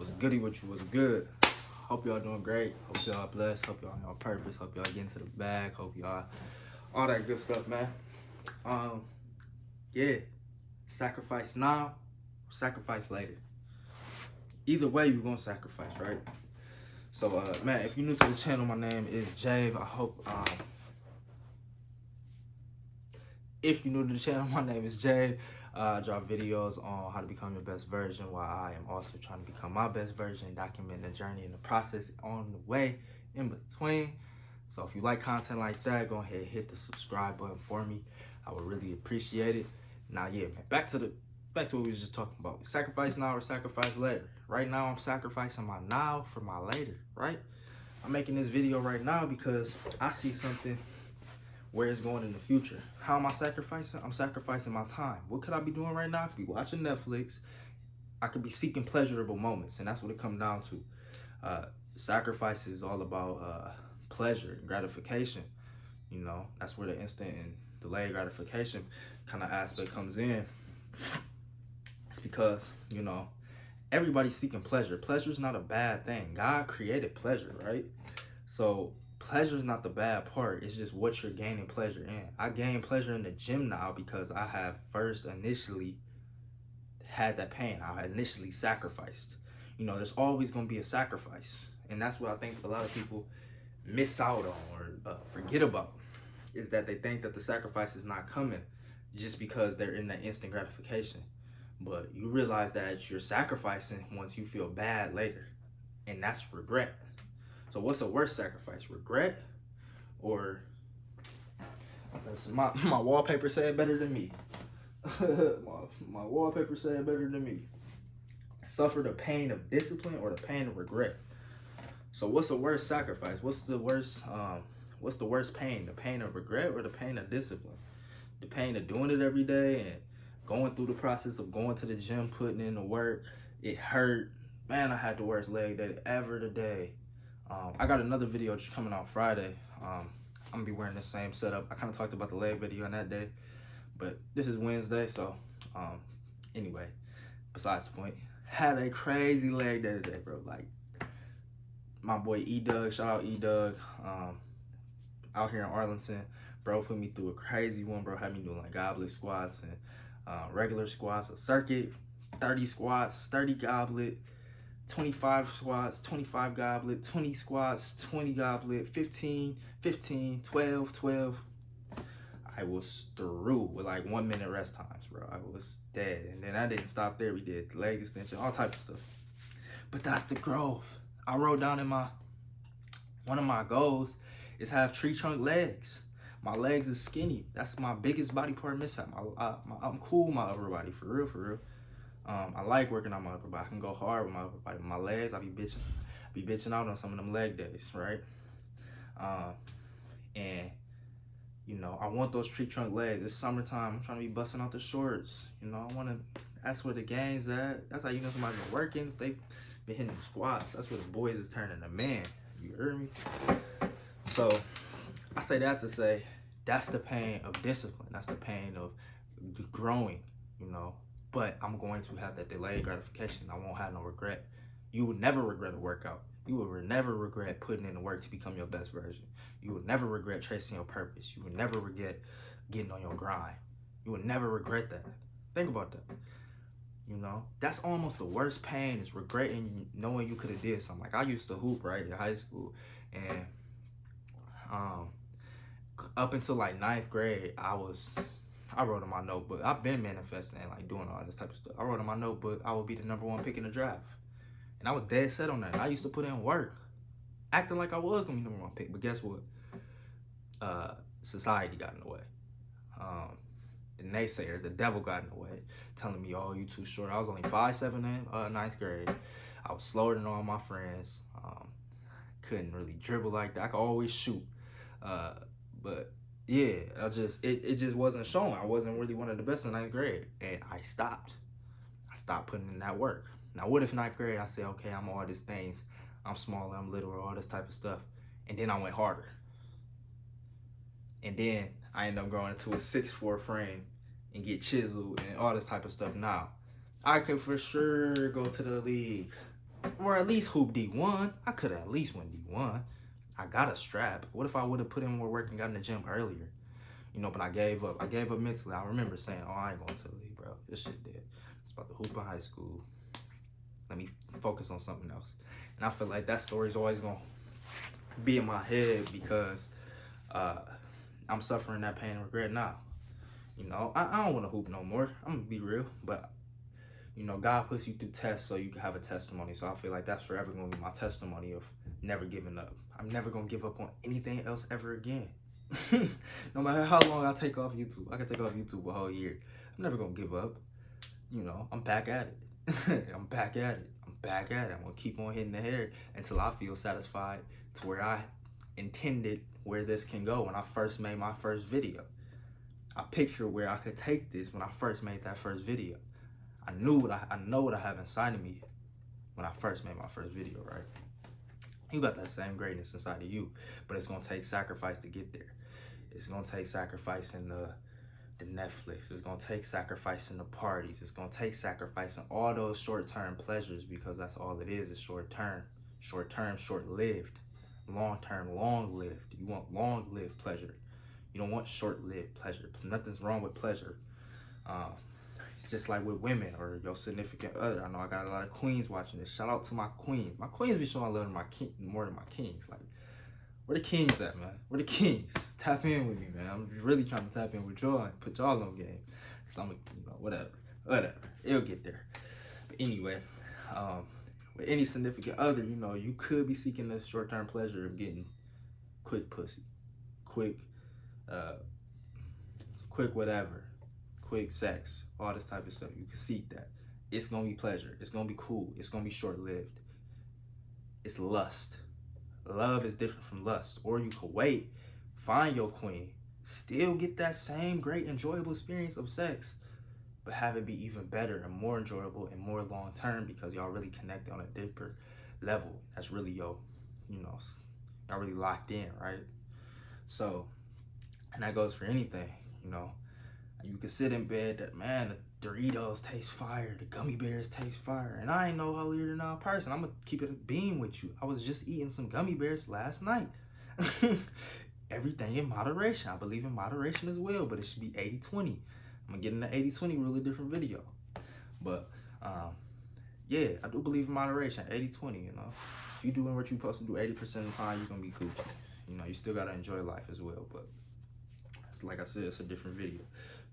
What's goody with you? What's good? Hope y'all doing great. Hope y'all blessed. Hope y'all on purpose. Hope y'all getting to the bag. Hope y'all all that good stuff, man. Yeah. Sacrifice now, sacrifice later. Either way, you're gonna sacrifice, right? So, man, if you're new to the channel, my name is Jave. I hope, if you're new to the channel, my name is Jave. I drop videos on how to become your best version while I am also trying to become my best version, document the journey and the process on the way in between. So if you like content like that, go ahead and hit the subscribe button for me. I would really appreciate it. Now, yeah, man, back to what we was just talking about. Sacrifice now or sacrifice later. Right now, I'm sacrificing my now for my later, right? I'm making this video right now because I see something where it's going in the future. How am I sacrificing? I'm sacrificing my time. What could I be doing right now? I could be watching Netflix. I could be seeking pleasurable moments, and that's what it comes down to. Sacrifice is all about pleasure and gratification. You know, that's where the instant and delayed gratification kind of aspect comes in. It's because, you know, everybody's seeking pleasure. Pleasure is not a bad thing. God created pleasure, right? So pleasure is not the bad part. It's just what you're gaining pleasure in. I gain pleasure in the gym now because I have first initially had that pain. I initially sacrificed. You know, there's always going to be a sacrifice. And that's what I think a lot of people miss out on or forget about, is that they think that the sacrifice is not coming just because they're in that instant gratification. But you realize that you're sacrificing once you feel bad later. And that's regret. So what's a worse sacrifice? Regret or my wallpaper said better than me. my wallpaper said better than me. Suffer the pain of discipline or the pain of regret. So what's the worst sacrifice? What's the worst pain? The pain of regret or the pain of discipline? The pain of doing it every day and going through the process of going to the gym, putting in the work. It hurt. Man, I had the worst leg day ever today. I got another video coming out Friday. I'm gonna be wearing the same setup. I kind of talked about the leg video on that day, but this is Wednesday, so anyway, besides the point, had a crazy leg day today, bro. Like my boy E-Doug, shout out E-Doug, out here in Arlington, bro, put me through a crazy one, bro. Had me doing like goblet squats and regular squats, a circuit, 30 squats, 30 goblet, 25 squats, 25 goblet, 20 squats, 20 goblet, 15, 15, 12, 12. I was through with like 1 minute rest times, bro. I was dead. And then I didn't stop there. We did leg extension, all types of stuff. But that's the growth. I wrote down in one of my goals is have tree trunk legs. My legs is skinny. That's my biggest body part mishap. I'm cool with my upper body, for real, for real. I like working on my upper body. I can go hard with my upper body. My legs, I be bitching out on some of them leg days, right? And you know, I want those tree trunk legs. It's summertime. I'm trying to be busting out the shorts. You know, I want to. That's where the gang's at. That's how you know somebody's been working. If they been hitting them squats, that's where the boys is turning to man. You heard me? So I say that to say that's the pain of discipline. That's the pain of growing. You know. But I'm going to have that delayed gratification. I won't have no regret. You would never regret a workout. You would never regret putting in the work to become your best version. You would never regret tracing your purpose. You would never regret getting on your grind. You would never regret that. Think about that. You know, that's almost the worst pain, is regretting knowing you could have did something. Like I used to hoop, right, in high school. And up until like 9th grade, I wrote in my notebook. I've been manifesting and like doing all this type of stuff. I wrote in my notebook I would be the #1 pick in the draft. And I was dead set on that. And I used to put in work, acting like I was gonna be #1 pick. But guess what? Society got in the way. The naysayers, the devil got in the way, telling me, oh, you too short. I was only 5'7" in 9th grade. I was slower than all my friends. Couldn't really dribble like that. I could always shoot. But yeah, it just wasn't showing. I wasn't really one of the best in 9th grade. And I stopped putting in that work. Now, what if 9th grade I said, okay, I'm all these things. I'm smaller, I'm littler, all this type of stuff. And then I went harder. And then I ended up growing into a 6'4" frame and get chiseled and all this type of stuff. Now, I could for sure go to the league. or at least hoop D1. I could have at least went D1. I got a strap. What if I would have put in more work and got in the gym earlier? You know, but I gave up. I gave up mentally. I remember saying, oh, I ain't going to the league, bro. This shit dead. It's about to hoop in high school. Let me focus on something else. And I feel like that story's always going to be in my head because I'm suffering that pain and regret now. You know, I don't want to hoop no more. I'm going to be real. But, you know, God puts you through tests so you can have a testimony. So I feel like that's forever going to be my testimony of never giving up. I'm never going to give up on anything else ever again. No matter how long I take off YouTube. I can take off YouTube a whole year. I'm never going to give up. You know, I'm back at it. I'm back at it. I'm back at it. I'm going to keep on hitting the hair until I feel satisfied to where I intended where this can go when I first made my first video. I pictured where I could take this when I first made that first video. I know what I have inside of me when I first made my first video, right? You got that same greatness inside of you, but it's going to take sacrifice to get there. It's going to take sacrifice in the Netflix. It's going to take sacrifice in the parties. It's going to take sacrifice in all those short-term pleasures because that's all it is short-term. Short-term, short-lived. Long-term, long-lived. You want long-lived pleasure. You don't want short-lived pleasure. Nothing's wrong with pleasure. It's just like with women or your significant other. I know I got a lot of queens watching this. Shout out to my queens. My queens be showing love to my king more than my kings. Like, where the kings at, man? Where the kings? Tap in with me, man. I'm really trying to tap in with y'all and put y'all on game. So I'm, you know, whatever. It'll get there. But anyway, with any significant other, you know, you could be seeking the short-term pleasure of getting quick pussy, quick whatever, quick sex, all this type of stuff. You can seek that. It's gonna be pleasure. It's gonna be cool. It's gonna be short-lived. It's lust. Love is different from lust. Or you could wait, find your queen, still get that same great enjoyable experience of sex, but have it be even better and more enjoyable and more long-term because y'all really connected on a deeper level. That's really y'all really locked in, right? So, and that goes for anything, you know. You could sit in bed that, man, the Doritos taste fire, the gummy bears taste fire, and I ain't no holier than thou person. I'm gonna keep it a beam with you. I was just eating some gummy bears last night. Everything in moderation. I believe in moderation as well, but it should be 80-20. I'm gonna get in the 80-20 rule, a different video. But yeah, I do believe in moderation, 80-20, you know. If you doing what you're supposed to do 80% of the time, you're gonna be Gucci. You know, you still gotta enjoy life as well, but it's like I said, it's a different video.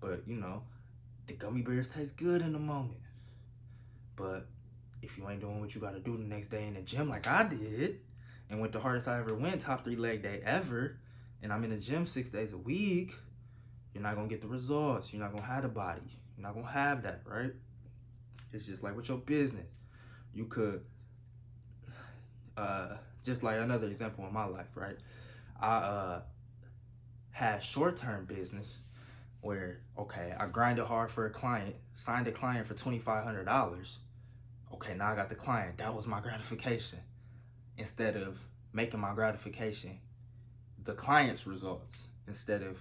But, you know, the gummy bears taste good in the moment. But if you ain't doing what you gotta do the next day in the gym like I did, and went the hardest I ever went, top 3 leg day ever, and I'm in the gym 6 days a week, you're not gonna get the results. You're not gonna have the body. You're not gonna have that, right? It's just like with your business. You could, just like another example in my life, right? I had short-term business where, okay, I grinded hard for a client, signed a client for $2,500. Okay, now I got the client. That was my gratification. Instead of making my gratification the client's results instead of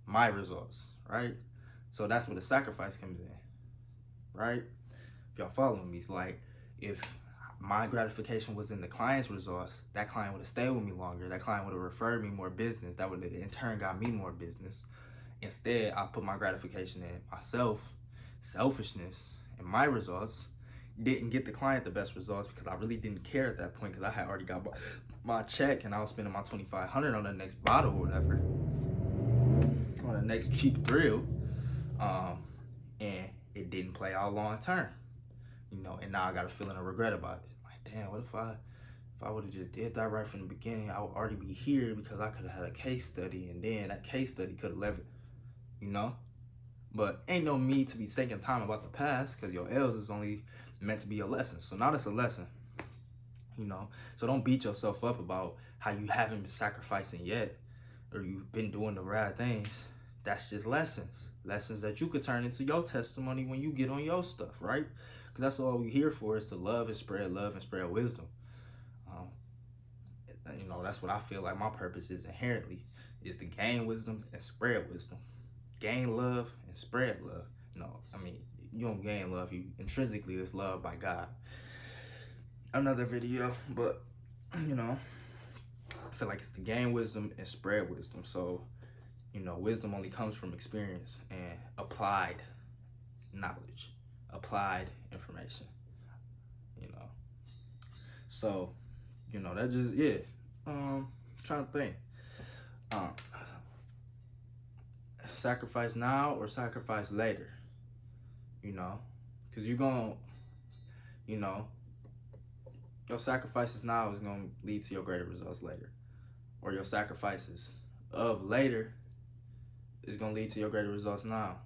my results, right? So that's where the sacrifice comes in, right? If y'all following me, it's like if my gratification was in the client's results, that client would have stayed with me longer. That client would have referred me more business. That would have in turn got me more business. Instead, I put my gratification in myself, selfishness, and my results. Didn't get the client the best results because I really didn't care at that point because I had already got my check and I was spending my $2,500 on the next bottle or whatever, on the next cheap thrill, and it didn't play out long term, you know. And now I got a feeling of regret about it. Like, damn, what if I would have just did that right from the beginning? I would already be here because I could have had a case study, and then that case study could have levered, you know. But ain't no need to be taking time about the past because your L's is only meant to be a lesson. So now that's a lesson, you know. So don't beat yourself up about how you haven't been sacrificing yet or you've been doing the right things. That's just lessons. Lessons that you could turn into your testimony when you get on your stuff, right? Because that's all we're here for, is to love and spread wisdom. You know, that's what I feel like my purpose is inherently, is to gain wisdom and spread wisdom. Gain love and spread love. No, I mean, you don't gain love. You intrinsically is loved by God. another video, but you know, I feel like it's to gain wisdom and spread wisdom. So, you know, wisdom only comes from experience and applied knowledge, applied information, you know. So, you know, that just, yeah. Trying to think. Sacrifice now or sacrifice later, you know, because you're going to, you know, your sacrifices now is going to lead to your greater results later. Or your sacrifices of later is going to lead to your greater results now.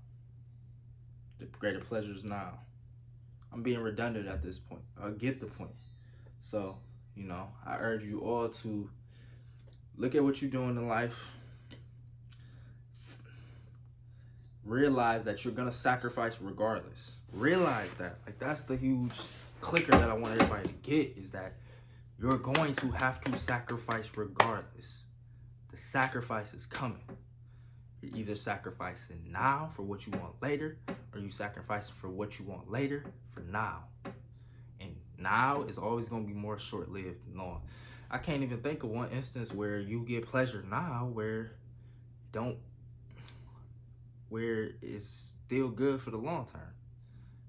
The greater pleasures now. I'm being redundant at this point. I get the point. So, you know, I urge you all to look at what you're doing in life. Realize that you're going to sacrifice regardless. Realize that. Like, that's the huge clicker that I want everybody to get, is that you're going to have to sacrifice regardless. The sacrifice is coming. You're either sacrificing now for what you want later, or you sacrificing for what you want later for now. And now is always going to be more short-lived than long. I can't even think of one instance where you get pleasure now where it's still good for the long term.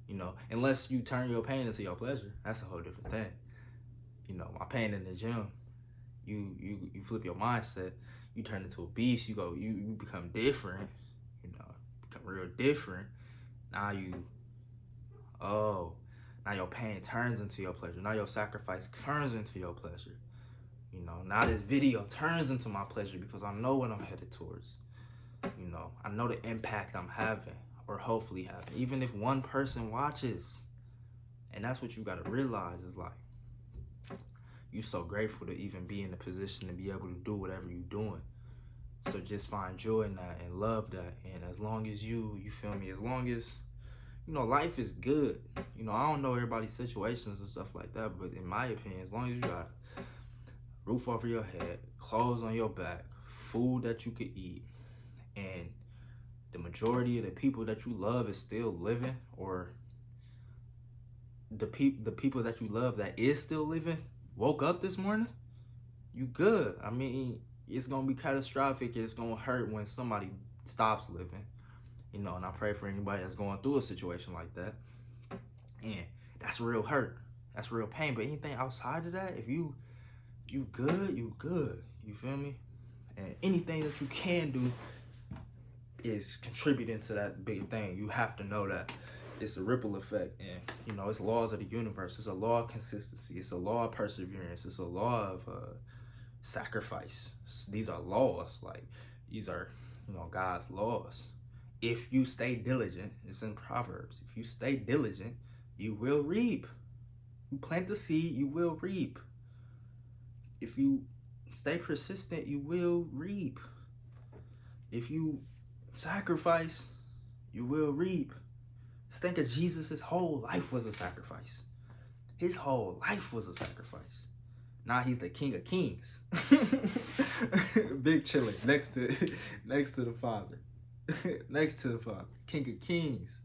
You know, unless you turn your pain into your pleasure. That's a whole different thing. You know, my pain in the gym, you flip your mindset, you turn into a beast, you become different, you know, become real different. Now now your pain turns into your pleasure. Now your sacrifice turns into your pleasure. You know, now this video turns into my pleasure because I know what I'm headed towards. You know, I know the impact I'm having, or hopefully having, even if one person watches. And that's what you got to realize, is like, you're so grateful to even be in the position to be able to do whatever you're doing. So just find joy in that and love that. And as long as you feel me, as long as, you know, life is good. You know, I don't know everybody's situations and stuff like that, but in my opinion, as long as you got a roof over your head, clothes on your back, food that you could eat, and the majority of the people that you love is still living, or the people that you love that is still living woke up this morning, you good. I mean, it's gonna be catastrophic and it's gonna hurt when somebody stops living, you know. And I pray for anybody that's going through a situation like that. And that's real hurt, that's real pain. But anything outside of that, if you good, you good. You feel me? And anything that you can do is contributing to that big thing. You have to know that it's a ripple effect, and you know, it's laws of the universe. It's a law of consistency. It's a law of perseverance. It's a law of sacrifice. These are laws. Like, these are, you know, God's laws. If you stay diligent, it's in Proverbs. If you stay diligent, you will reap. You plant the seed, you will reap. If you stay persistent, you will reap. If you sacrifice, you will reap. Just think of Jesus. His whole life was a sacrifice. His whole life was a sacrifice. Now he's the King of Kings. Big chilling next to the Father. Next to the Father. King of Kings.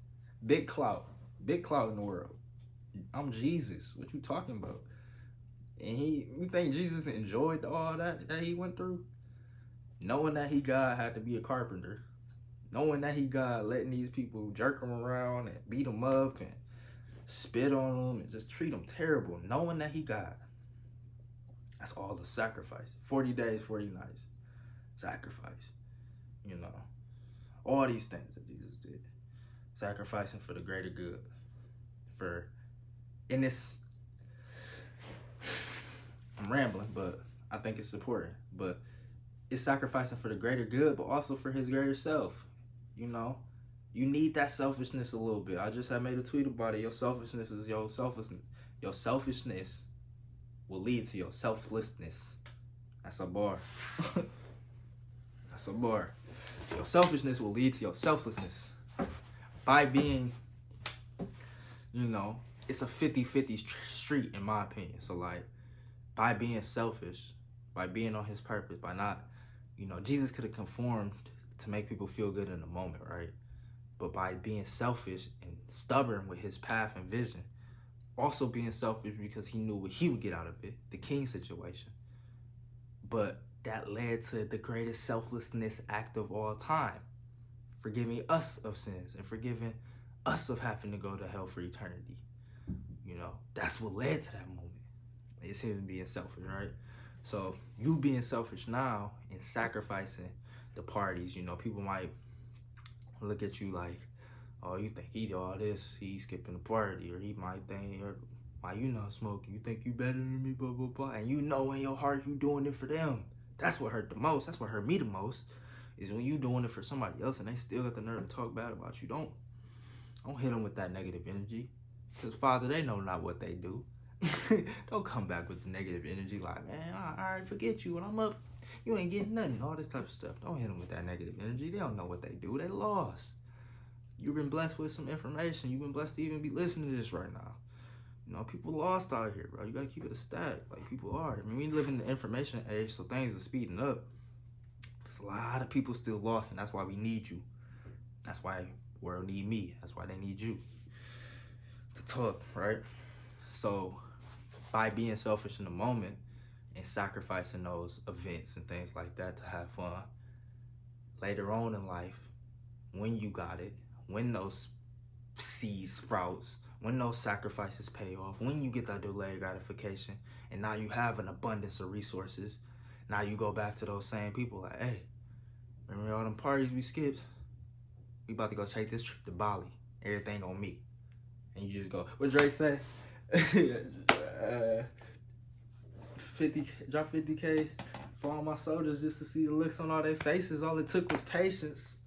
Big clout in the world. I'm Jesus. What you talking about? And you think Jesus enjoyed all that he went through? Knowing that he God had to be a carpenter. Knowing that he God letting these people jerk him around and beat him up and spit on him and just treat him terrible. Knowing that he God. That's all the sacrifice. 40 days, 40 nights. Sacrifice. You know. All these things that Jesus did. Sacrificing for the greater good. I'm rambling, but I think it's important. But it's sacrificing for the greater good, but also for his greater self. You know, you need that selfishness a little bit. I just had made a tweet about it. Your selfishness is your selfishness. Your selfishness will lead to your selflessness. That's a bar. That's a bar. Your selfishness will lead to your selflessness. By being, you know, it's a 50-50 street in my opinion. So like, by being selfish, by being on his purpose, by not, you know, Jesus could have conformed to make people feel good in the moment, right? But by being selfish and stubborn with his path and vision, also being selfish because he knew what he would get out of it, the king situation. But that led to the greatest selflessness act of all time, forgiving us of sins and forgiving us of having to go to hell for eternity. You know, that's what led to that moment. It's him being selfish, right? So you being selfish now and sacrificing the parties, you know, people might look at you like, oh, you think he all this, he's skipping the party, or he might think, or why you not smoking? You think you better than me, blah, blah, blah. And you know in your heart you doing it for them. That's what hurt the most. That's what hurt me the most, is when you doing it for somebody else and they still got the nerve to talk bad about you. Don't hit them with that negative energy. Because, Father, they know not what they do. Don't come back with the negative energy like, man, I already forget you when I'm up. You ain't getting nothing, all this type of stuff. Don't hit them with that negative energy. They don't know what they do. They lost. You've been blessed with some information. You've been blessed to even be listening to this right now. You know, people lost out here, bro. You gotta keep it a stack. Like, people are. I mean, we live in the information age, so things are speeding up. There's a lot of people still lost, and that's why we need you. That's why the world need me. That's why they need you to talk, right? So by being selfish in the moment and sacrificing those events and things like that to have fun, later on in life, when you got it, when those seeds sprouts, when those sacrifices pay off, when you get that delayed gratification, and now you have an abundance of resources, now you go back to those same people like, hey, remember all them parties we skipped? We about to go take this trip to Bali. Everything on me. And you just go, what Drake say? 50, drop 50K for all my soldiers just to see the looks on all their faces. All it took was patience.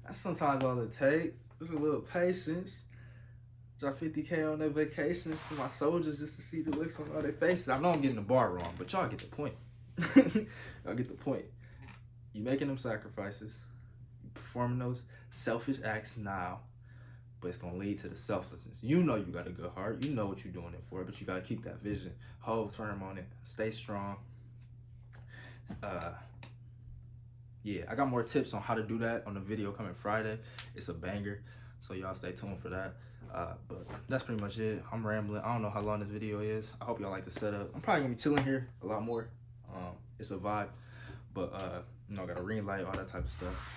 That's sometimes all it takes. Just a little patience. Drop 50K on their vacation for my soldiers just to see the looks on all their faces. I know I'm getting the bar wrong, but y'all get the point. Y'all get the point. You making them sacrifices. You performing those selfish acts now. But it's gonna lead to the selflessness. You know you got a good heart. You know what you're doing it for, but you gotta keep that vision. Hold firm on it. Stay strong. Yeah, I got more tips on how to do that on the video coming Friday. It's a banger, so y'all stay tuned for that. But that's pretty much it. I'm rambling. I don't know how long this video is. I hope y'all like the setup. I'm probably gonna be chilling here a lot more. It's a vibe, but you know, got a ring light, all that type of stuff.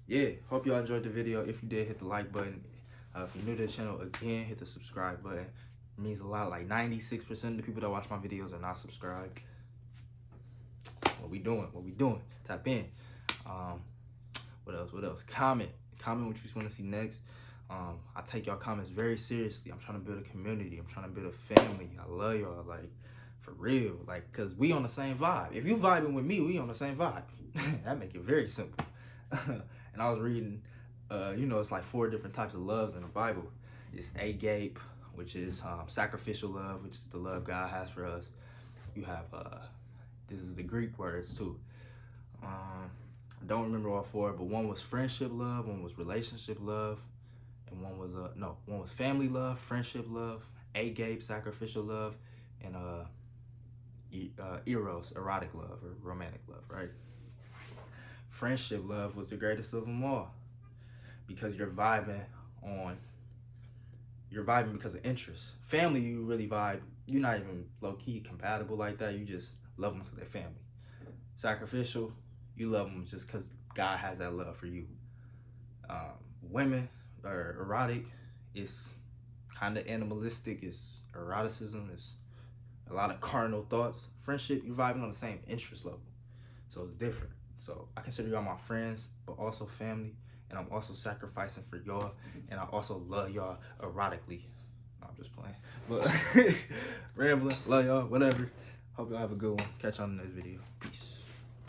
Yeah, hope y'all enjoyed the video. If you did, hit the like button. If you're new to the channel, again, hit the subscribe button. It means a lot. Like 96% of the people that watch my videos are not subscribed. What we doing? What we doing? Tap in. What else? What else? Comment what you want to see next. I take y'all comments very seriously. I'm trying to build a community. I'm trying to build a family. I love y'all, like, for real. Like, cause we on the same vibe. If you vibing with me, we on the same vibe. That make it very simple. And I was reading, you know, it's like 4 different types of loves in the Bible. It's agape, which is sacrificial love, which is the love God has for us. You have, this is the Greek words too. I don't remember all 4, but one was friendship love, one was relationship love, and one was, one was family love, friendship love, agape, sacrificial love, and eros, erotic love or romantic love, right? Friendship love was the greatest of them all, because you're vibing because of interest. Family, you really vibe. You're not even low-key compatible like that. You just love them because they're family. Sacrificial, you love them just because God has that love for you. Women are erotic. It's kind of animalistic. It's eroticism. It's a lot of carnal thoughts. Friendship, you're vibing on the same interest level. So it's different. So I consider y'all my friends, but also family. And I'm also sacrificing for y'all. And I also love y'all erotically. No, I'm just playing. But rambling, love y'all, whatever. Hope y'all have a good one. Catch y'all in the next video.